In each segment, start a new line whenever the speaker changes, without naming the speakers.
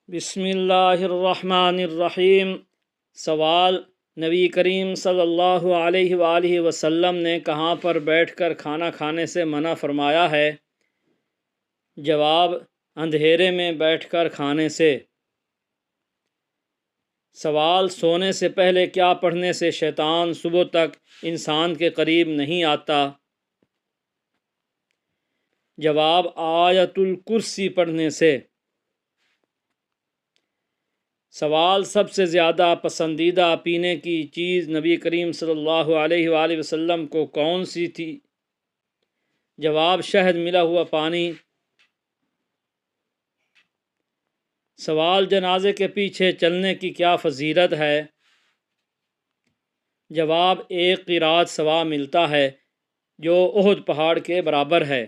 بسم اللہ الرحمن الرحیم۔ سوال: نبی کریم صلی اللہ علیہ وآلہ وسلم نے کہاں پر بیٹھ کر کھانا کھانے سے منع فرمایا ہے؟ جواب: اندھیرے میں بیٹھ کر کھانے سے۔ سوال: سونے سے پہلے کیا پڑھنے سے شیطان صبح تک انسان کے قریب نہیں آتا؟ جواب: آیت الکرسی پڑھنے سے۔ سوال: سب سے زیادہ پسندیدہ پینے کی چیز نبی کریم صلی اللہ علیہ وآلہ وسلم کو کون سی تھی؟ جواب: شہد ملا ہوا پانی۔ سوال: جنازے کے پیچھے چلنے کی کیا فضیلت ہے؟ جواب: ایک قیرات ثواب ملتا ہے جو احد پہاڑ کے برابر ہے۔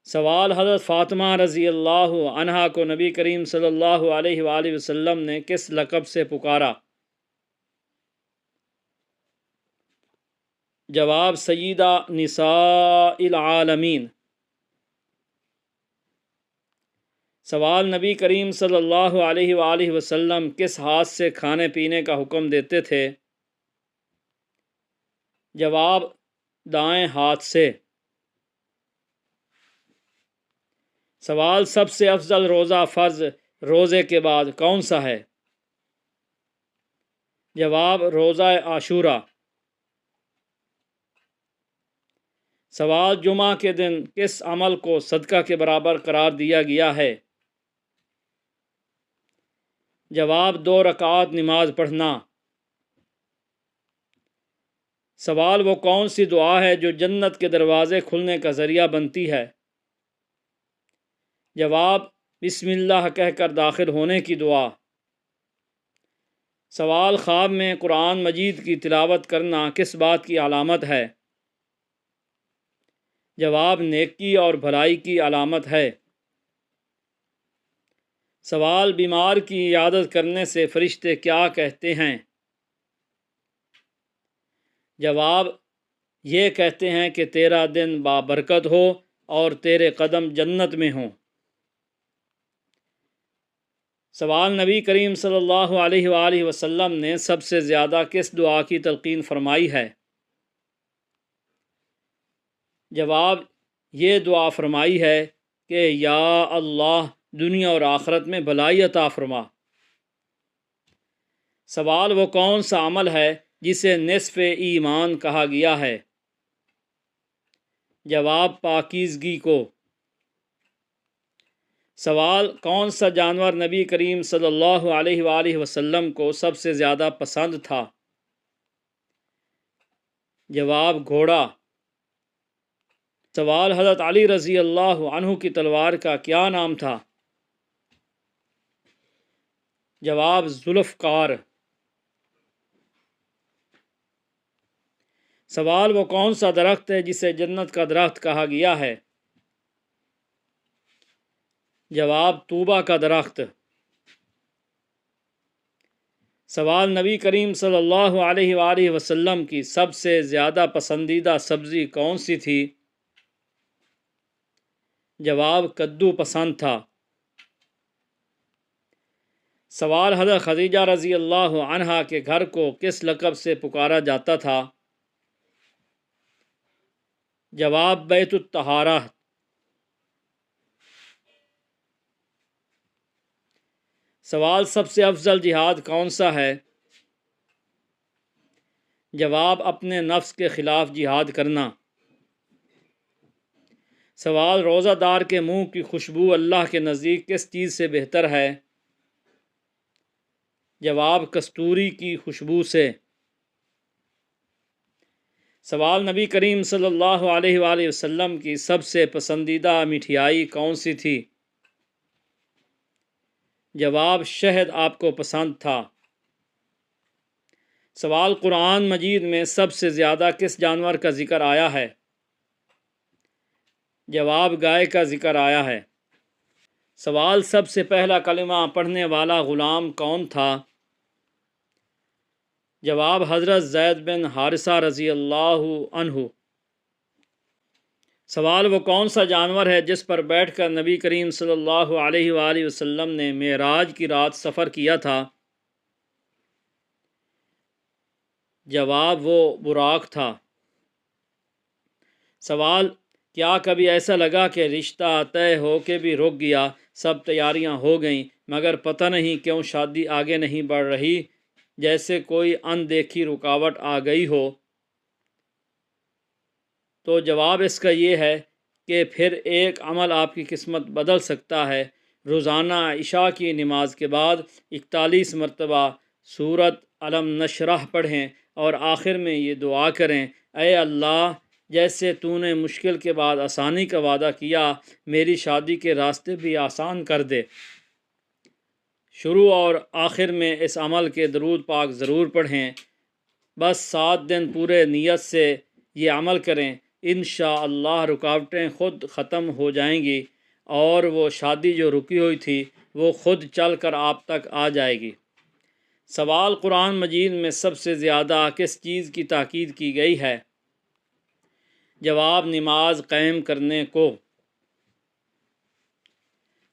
سوال: حضرت فاطمہ رضی اللہ عنہا کو نبی کریم صلی اللہ علیہ وآلہ وسلم نے کس لقب سے پکارا؟ جواب: سیدہ نساء العالمین۔ سوال: نبی کریم صلی اللہ علیہ وآلہ وسلم کس ہاتھ سے کھانے پینے کا حکم دیتے تھے؟ جواب: دائیں ہاتھ سے۔ سوال: سب سے افضل روزہ فرض روزے کے بعد کون سا ہے؟ جواب: روزہ عاشوراء۔ سوال: جمعہ کے دن کس عمل کو صدقہ کے برابر قرار دیا گیا ہے؟ جواب: 2 رکعات نماز پڑھنا۔ سوال: وہ کون سی دعا ہے جو جنت کے دروازے کھلنے کا ذریعہ بنتی ہے؟ جواب: بسم اللہ کہہ کر داخل ہونے کی دعا۔ سوال: خواب میں قرآن مجید کی تلاوت کرنا کس بات کی علامت ہے؟ جواب: نیکی اور بھلائی کی علامت ہے۔ سوال: بیمار کی عیادت کرنے سے فرشتے کیا کہتے ہیں؟ جواب: یہ کہتے ہیں کہ تیرا دن بابرکت ہو اور تیرے قدم جنت میں ہوں۔ سوال: نبی کریم صلی اللہ علیہ وآلہ وسلم نے سب سے زیادہ کس دعا کی تلقین فرمائی ہے؟ جواب: یہ دعا فرمائی ہے کہ یا اللہ دنیا اور آخرت میں بھلائی عطا فرما۔ سوال: وہ کون سا عمل ہے جسے نصف ایمان کہا گیا ہے؟ جواب: پاکیزگی کو۔ سوال: کون سا جانور نبی کریم صلی اللہ علیہ وآلہ وسلم کو سب سے زیادہ پسند تھا؟ جواب: گھوڑا۔ سوال: حضرت علی رضی اللہ عنہ کی تلوار کا کیا نام تھا؟ جواب: ذوالفقار۔ سوال: وہ کون سا درخت ہے جسے جنت کا درخت کہا گیا ہے؟ جواب: طوبیٰ کا درخت۔ سوال: نبی کریم صلی اللہ علیہ وآلہ وسلم کی سب سے زیادہ پسندیدہ سبزی کون سی تھی؟ جواب: کدو پسند تھا۔ سوال: حضرت خدیجہ رضی اللہ عنہا کے گھر کو کس لقب سے پکارا جاتا تھا؟ جواب: بیت الطہارہ۔ سوال: سب سے افضل جہاد کون سا ہے؟ جواب: اپنے نفس کے خلاف جہاد کرنا۔ سوال: روزہ دار کے منہ کی خوشبو اللہ کے نزدیک کس چیز سے بہتر ہے؟ جواب: کستوری کی خوشبو سے۔ سوال: نبی کریم صلی اللہ علیہ وآلہ وسلم کی سب سے پسندیدہ مٹھائی کون سی تھی؟ جواب: شہد آپ کو پسند تھا۔ سوال: قرآن مجید میں سب سے زیادہ کس جانور کا ذکر آیا ہے؟ جواب: گائے کا ذکر آیا ہے۔ سوال: سب سے پہلا کلمہ پڑھنے والا غلام کون تھا؟ جواب: حضرت زید بن حارثہ رضی اللہ عنہ۔ سوال وہ کون سا جانور ہے جس پر بیٹھ کر نبی کریم صلی اللہ علیہ وآلہ وسلم نے معراج کی رات سفر کیا تھا؟ جواب وہ براق تھا۔ سوال کیا کبھی ایسا لگا کہ رشتہ طے ہو کے بھی رک گیا، سب تیاریاں ہو گئیں مگر پتہ نہیں کیوں شادی آگے نہیں بڑھ رہی، جیسے کوئی اندیکھی رکاوٹ آ گئی ہو؟ تو جواب اس کا یہ ہے کہ پھر ایک عمل آپ کی قسمت بدل سکتا ہے۔ روزانہ عشاء کی نماز کے بعد 41 مرتبہ سورۃ علم نشرح پڑھیں اور آخر میں یہ دعا کریں: اے اللہ، جیسے تو نے مشکل کے بعد آسانی کا وعدہ کیا، میری شادی کے راستے بھی آسان کر دے۔ شروع اور آخر میں اس عمل کے درود پاک ضرور پڑھیں۔ بس 7 دن پورے نیت سے یہ عمل کریں، انشاءاللہ رکاوٹیں خود ختم ہو جائیں گی اور وہ شادی جو رکی ہوئی تھی وہ خود چل کر آپ تک آ جائے گی۔ سوال قرآن مجید میں سب سے زیادہ کس چیز کی تاکید کی گئی ہے؟ جواب نماز قائم کرنے کو۔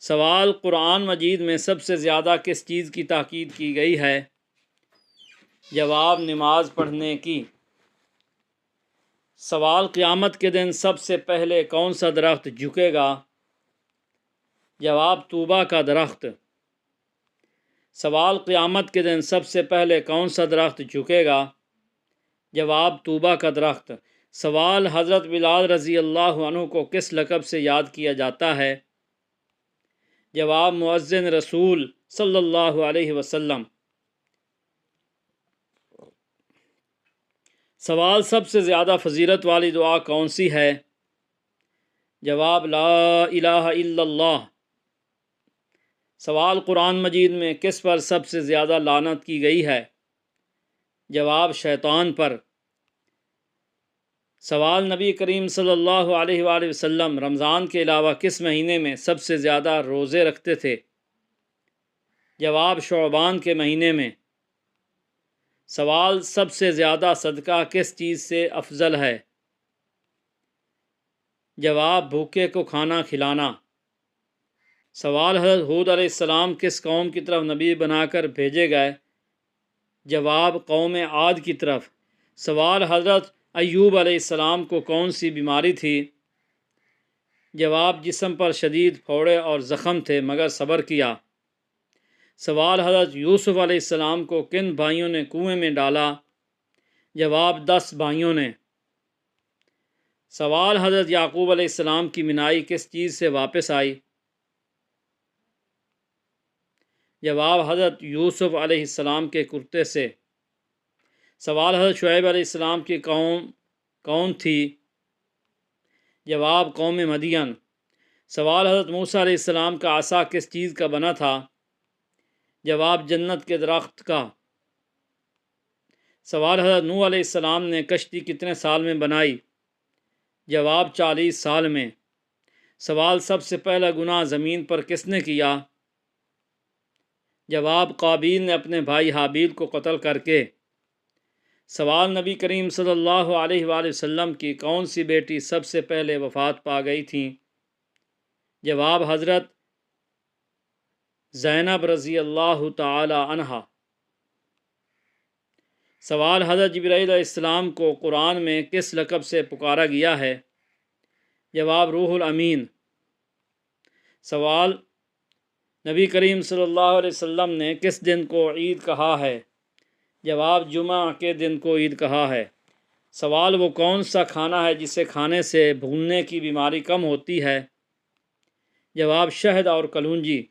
سوال قرآن مجید میں سب سے زیادہ کس چیز کی تاکید کی گئی ہے؟ جواب نماز پڑھنے کی۔ سوال قیامت کے دن سب سے پہلے کون سا درخت جھکے گا؟ جواب طوبہ کا درخت۔ سوال قیامت کے دن سب سے پہلے کون سا درخت جھکے گا؟ جواب طوبہ کا درخت۔ سوال حضرت بلال رضی اللہ عنہ کو کس لقب سے یاد کیا جاتا ہے؟ جواب مؤذن رسول صلی اللہ علیہ وسلم۔ سوال سب سے زیادہ فضیلت والی دعا کون سی ہے؟ جواب لا الہ الا اللہ۔ سوال قرآن مجید میں کس پر سب سے زیادہ لعنت کی گئی ہے؟ جواب شیطان پر۔ سوال نبی کریم صلی اللہ علیہ وآلہ وسلم رمضان کے علاوہ کس مہینے میں سب سے زیادہ روزے رکھتے تھے؟ جواب شعبان کے مہینے میں۔ سوال سب سے زیادہ صدقہ کس چیز سے افضل ہے؟ جواب بھوکے کو کھانا کھلانا۔ سوال حضرت ہود علیہ السلام کس قوم کی طرف نبی بنا کر بھیجے گئے؟ جواب قوم عاد کی طرف۔ سوال حضرت ایوب علیہ السلام کو کون سی بیماری تھی؟ جواب جسم پر شدید پھوڑے اور زخم تھے مگر صبر کیا۔ سوال حضرت یوسف علیہ السلام کو کن بھائیوں نے کنویں میں ڈالا؟ جواب 10 بھائیوں نے۔ سوال حضرت یعقوب علیہ السلام کی منائی کس چیز سے واپس آئی؟ جواب حضرت یوسف علیہ السلام کے کرتے سے۔ سوال حضرت شعیب علیہ السلام کی قوم کون تھی؟ جواب قوم مدین۔ سوال حضرت موسیٰ علیہ السلام کا عصا کس چیز کا بنا تھا؟ جواب جنت کے درخت کا۔ سوال حضرت نوح علیہ السلام نے کشتی کتنے سال میں بنائی؟ جواب 40 سال میں۔ سوال سب سے پہلا گناہ زمین پر کس نے کیا؟ جواب قابیل نے اپنے بھائی حابیل کو قتل کر کے۔ سوال نبی کریم صلی اللہ علیہ وآلہ وسلم کی کون سی بیٹی سب سے پہلے وفات پا گئی تھیں؟ جواب حضرت زینب رضی اللہ تعالی عنہا۔ سوال حضرت جبرائیل علیہ السلام کو قرآن میں کس لقب سے پکارا گیا ہے؟ جواب روح الامین۔ سوال نبی کریم صلی اللہ علیہ وسلم نے کس دن کو عید کہا ہے؟ جواب جمعہ کے دن کو عید کہا ہے۔ سوال وہ کون سا کھانا ہے جسے کھانے سے بھولنے کی بیماری کم ہوتی ہے؟ جواب شہد اور کلونجی۔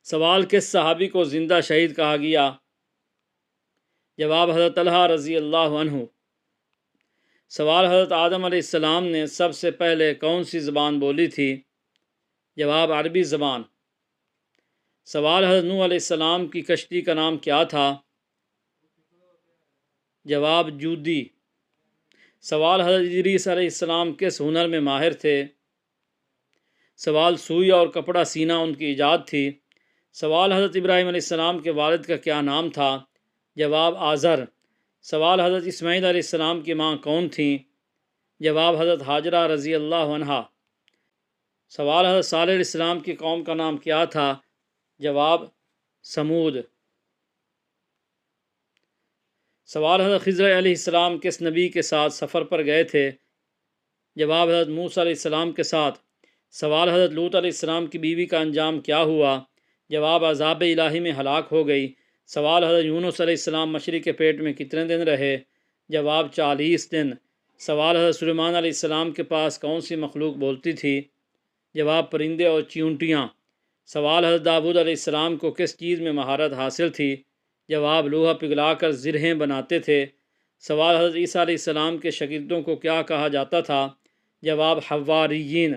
سوال کس صحابی کو زندہ شہید کہا گیا؟ جواب حضرت طلحہ رضی اللہ عنہ۔ سوال حضرت آدم علیہ السلام نے سب سے پہلے کون سی زبان بولی تھی؟ جواب عربی زبان۔ سوال حضرت نوح علیہ السلام کی کشتی کا نام کیا تھا؟ جواب جودی۔ سوال حضرت ادریس علیہ السلام کس ہنر میں ماہر تھے؟ سوال سوئی اور کپڑا سینا ان کی ایجاد تھی۔ سوال حضرت ابراہیم علیہ السلام کے والد کا کیا نام تھا؟ جواب آزر۔ سوال حضرت اسماعیل علیہ السلام کی ماں کون تھیں؟ جواب حضرت حاجرہ رضی اللہ عنہا۔ سوال حضرت صالح علیہ السلام کی قوم کا نام کیا تھا؟ جواب سمود۔ سوال حضرت خضر علیہ السلام کس نبی کے ساتھ سفر پر گئے تھے؟ جواب حضرت موسیٰ علیہ السلام کے ساتھ۔ سوال حضرت لوط علیہ السلام کی بیوی کا انجام کیا ہوا؟ جواب عذاب الہی میں ہلاک ہو گئی۔ سوال حضرت یونس علیہ السلام مچھلی کے پیٹ میں کتنے دن رہے؟ جواب 40 دن۔ سوال حضرت سلیمان علیہ السلام کے پاس کون سی مخلوق بولتی تھی؟ جواب پرندے اور چیونٹیاں۔ سوال حضرت داؤد علیہ السلام کو کس چیز میں مہارت حاصل تھی؟ جواب لوہا پگھلا کر زرہیں بناتے تھے۔ سوال حضرت عیسیٰ علیہ السلام کے شاگردوں کو کیا کہا جاتا تھا؟ جواب حواریین۔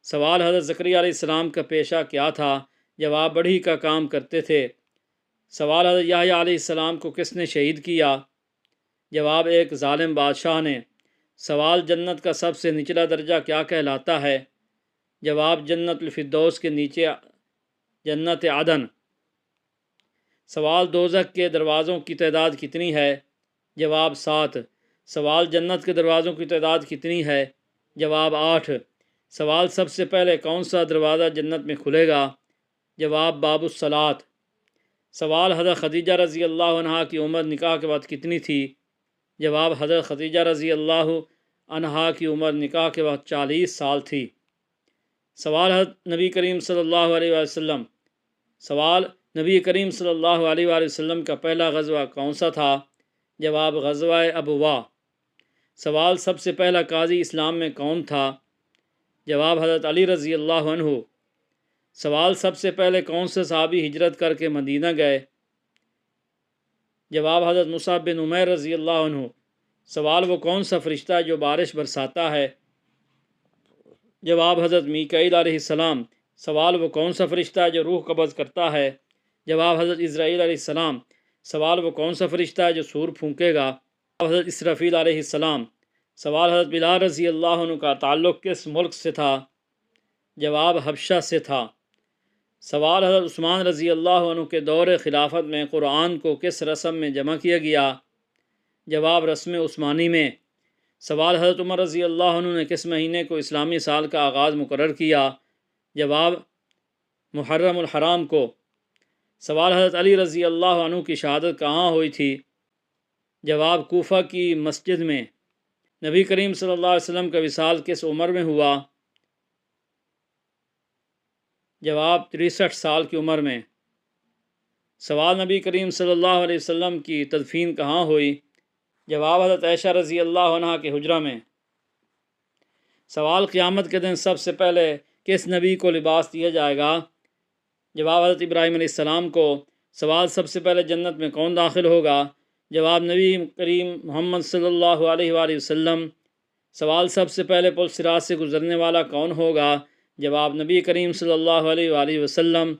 سوال حضرت زکریا علیہ السلام کا پیشہ کیا تھا؟ جواب بڑھئی کا کام کرتے تھے۔ سوال حضرت یحییٰ علیہ السلام کو کس نے شہید کیا؟ جواب ایک ظالم بادشاہ نے۔ سوال جنت کا سب سے نچلا درجہ کیا کہلاتا ہے؟ جواب جنت الفردوس کے نیچے جنت عدن۔ سوال دوزخ کے دروازوں کی تعداد کتنی ہے؟ جواب 7۔ سوال جنت کے دروازوں کی تعداد کتنی ہے؟ جواب 8۔ سوال سب سے پہلے کون سا دروازہ جنت میں کھلے گا؟ جواب باب الصلاۃ۔ سوال حضرت خدیجہ رضی اللہ عنہا کی عمر نکاح کے بعد کتنی تھی؟ جواب حضرت خدیجہ رضی اللہ عنہا کی عمر نکاح کے بعد 40 سال تھی۔ سوال حضرت نبی کریم صلی اللہ علیہ وآلہ وسلم۔ سوال نبی کریم صلی اللہ علیہ وآلہ وسلم کا پہلا غزوہ کون سا تھا؟ جواب غزوہ ابواء۔ سوال سب سے پہلا قاضی اسلام میں کون تھا؟ جواب حضرت علی رضی اللہ عنہ۔ سوال سب سے پہلے کون سے صحابی ہجرت کر کے مدینہ گئے؟ جواب حضرت مصعب بن عمیر رضی اللہ عنہ۔ سوال وہ کون سا فرشتہ ہے جو بارش برساتا ہے؟ جواب حضرت میکائیل علیہ السلام۔ سوال وہ کون سا فرشتہ ہے جو روح قبض کرتا ہے؟ جواب حضرت اسرائیل علیہ السلام۔ سوال وہ کون سا فرشتہ ہے جو سور پھونکے گا؟ جواب حضرت اسرافیل علیہ السلام۔ سوال حضرت بلال رضی اللہ عنہ کا تعلق کس ملک سے تھا؟ جواب حبشہ سے تھا۔ سوال حضرت عثمان رضی اللہ عنہ کے دور خلافت میں قرآن کو کس رسم میں جمع کیا گیا؟ جواب رسم عثمانی میں۔ سوال حضرت عمر رضی اللہ عنہ نے کس مہینے کو اسلامی سال کا آغاز مقرر کیا؟ جواب محرم الحرام کو۔ سوال حضرت علی رضی اللہ عنہ کی شہادت کہاں ہوئی تھی؟ جواب کوفہ کی مسجد میں۔ نبی کریم صلی اللہ علیہ وسلم کا وصال کس عمر میں ہوا؟ جواب 63 سال کی عمر میں۔ سوال نبی کریم صلی اللہ علیہ وسلم کی تدفین کہاں ہوئی؟ جواب حضرت عائشہ رضی اللہ عنہا کے حجرہ میں۔ سوال قیامت کے دن سب سے پہلے کس نبی کو لباس دیا جائے گا؟ جواب حضرت ابراہیم علیہ السلام کو۔ سوال سب سے پہلے جنت میں کون داخل ہوگا؟ جواب نبی کریم محمد صلی اللہ علیہ وآلہ وسلم۔ سوال سب سے پہلے پل صراط سے گزرنے والا کون ہوگا؟ جواب نبی کریم صلی اللہ علیہ وآلہ وسلم۔